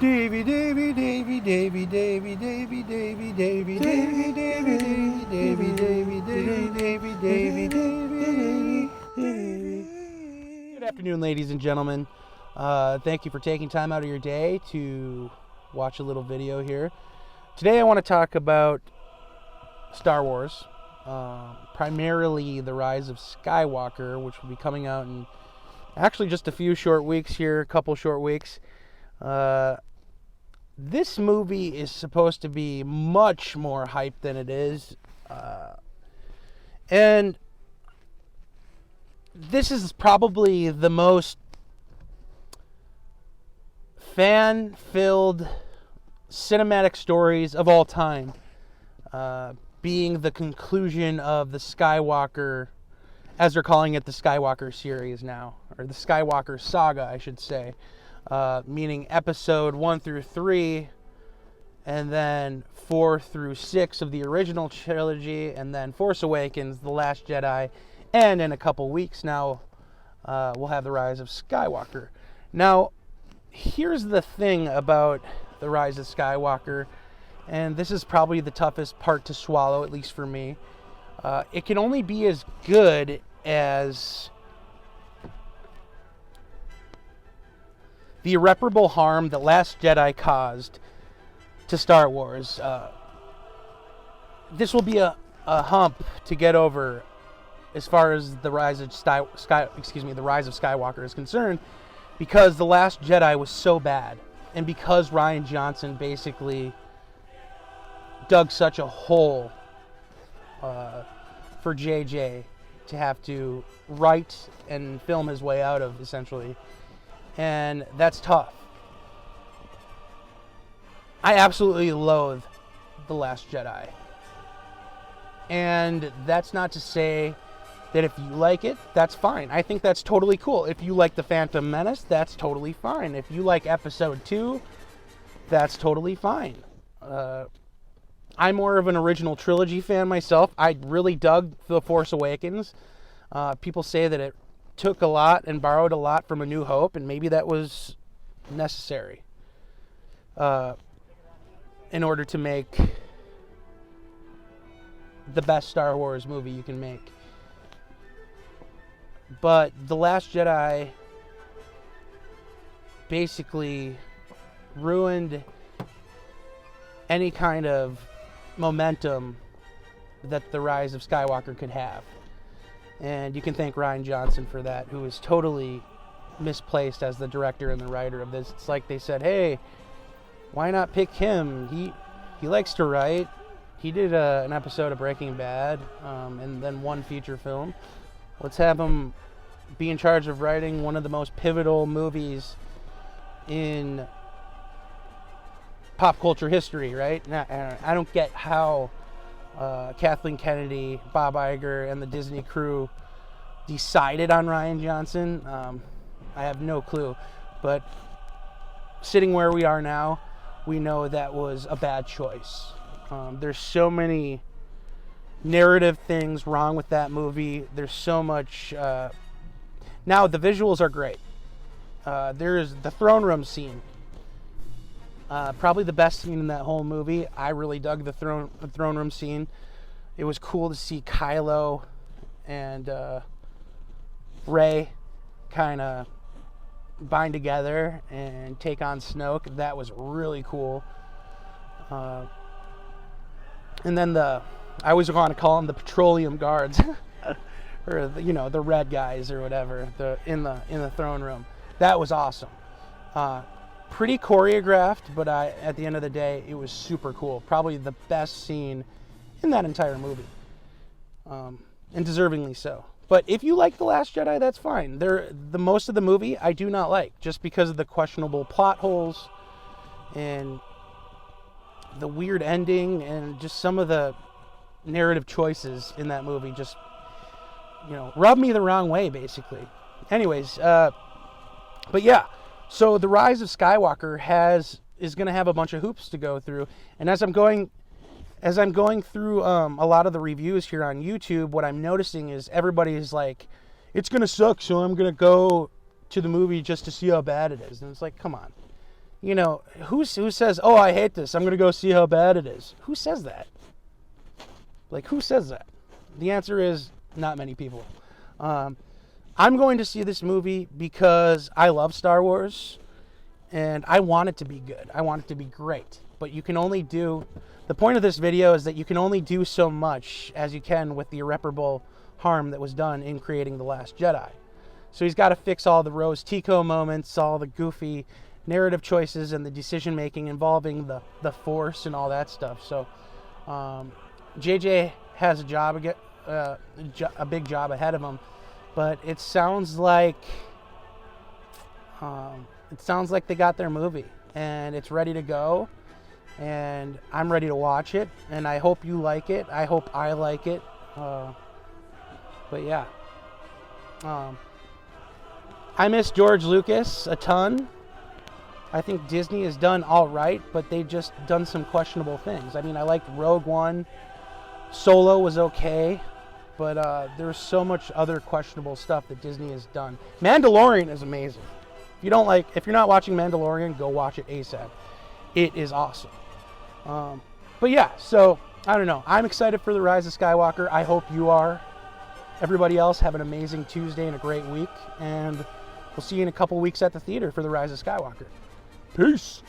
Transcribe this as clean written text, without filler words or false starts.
Davy, Davy, Davy, Davy, Davy, Davy, Davy, Davy, Davy, Davy, Davy, Davy, Davy, Davy, Davy, Davy, Davy. Good afternoon, ladies and gentlemen. Thank you for taking time out of your day to watch a little video here. Today I want to talk about Star Wars, primarily The Rise of Skywalker, which will be coming out in actually just a few short weeks here, a couple short weeks. This movie is supposed to be much more hype than it is. And this is probably the most fan-filled cinematic stories of all time, being the conclusion of the Skywalker, as they're calling it, the Skywalker series now, or the Skywalker Saga, I should say. Meaning episode 1 through 3, and then 4 through 6 of the original trilogy, and then Force Awakens, The Last Jedi, and in a couple weeks now, we'll have The Rise of Skywalker. Now, here's the thing about The Rise of Skywalker, and this is probably the toughest part to swallow, at least for me. It can only be as good as the irreparable harm that Last Jedi caused to Star Wars. This will be a hump to get over as far as the Rise of Skywalker is concerned, because The Last Jedi was so bad, and because Rian Johnson basically dug such a hole for JJ to have to write and film his way out of, essentially. And that's tough. I absolutely loathe The Last Jedi. And that's not to say that if you like it, that's fine. I think that's totally cool. If you like The Phantom Menace, that's totally fine. If you like Episode 2, that's totally fine. I'm more of an original trilogy fan myself. I really dug The Force Awakens. People say that it took a lot and borrowed a lot from A New Hope, and maybe that was necessary in order to make the best Star Wars movie you can make. But The Last Jedi basically ruined any kind of momentum that The Rise of Skywalker could have. And you can thank Rian Johnson for that, who is totally misplaced as the director and the writer of this. It's like they said, hey, why not pick him? He likes to write. He did an episode of Breaking Bad, and then one feature film. Let's have him be in charge of writing one of the most pivotal movies in pop culture history, right? I don't get how Kathleen Kennedy, Bob Iger, and the Disney crew decided on Rian Johnson. I have no clue. But sitting where we are now, we know that was a bad choice. There's so many narrative things wrong with that movie. There's so much... Now, the visuals are great. There's the throne room scene. Probably the best scene in that whole movie. I really dug the throne room scene. It was cool to see Kylo and Rey kind of bind together and take on Snoke. That was really cool. And then I always want to call them the petroleum guards, or the red guys or whatever, in the throne room. That was awesome. Pretty choreographed, but at the end of the day, it was super cool. Probably the best scene in that entire movie, and deservingly so. But if you like The Last Jedi, that's fine. The most of the movie I do not like, just because of the questionable plot holes and the weird ending, and just some of the narrative choices in that movie just, rub me the wrong way, basically. Anyways, but yeah. So The Rise of Skywalker is going to have a bunch of hoops to go through, and as I'm going through a lot of the reviews here on YouTube, what I'm noticing is everybody's like, it's going to suck, so I'm going to go to the movie just to see how bad it is. And it's like, come on. You know, who says, oh, I hate this, I'm going to go see how bad it is? Who says that? Like, who says that? The answer is not many people. I'm going to see this movie because I love Star Wars, and I want it to be good. I want it to be great. But you can only do... The point of this video is that you can only do so much as you can with the irreparable harm that was done in creating The Last Jedi. So he's got to fix all the Rose Tico moments, all the goofy narrative choices, and the decision-making involving the Force and all that stuff. So JJ has a big job ahead of him. But it sounds like they got their movie, and it's ready to go, and I'm ready to watch it, and I hope you like it. I hope I like it. But yeah, I miss George Lucas a ton. I think Disney has done all right, but they've just done some questionable things. I mean, I liked Rogue One. Solo was okay. But there's so much other questionable stuff that Disney has done. Mandalorian is amazing. If you're not watching Mandalorian, go watch it ASAP. It is awesome. But yeah, so I don't know. I'm excited for The Rise of Skywalker. I hope you are. Everybody else, have an amazing Tuesday and a great week. And we'll see you in a couple weeks at the theater for The Rise of Skywalker. Peace.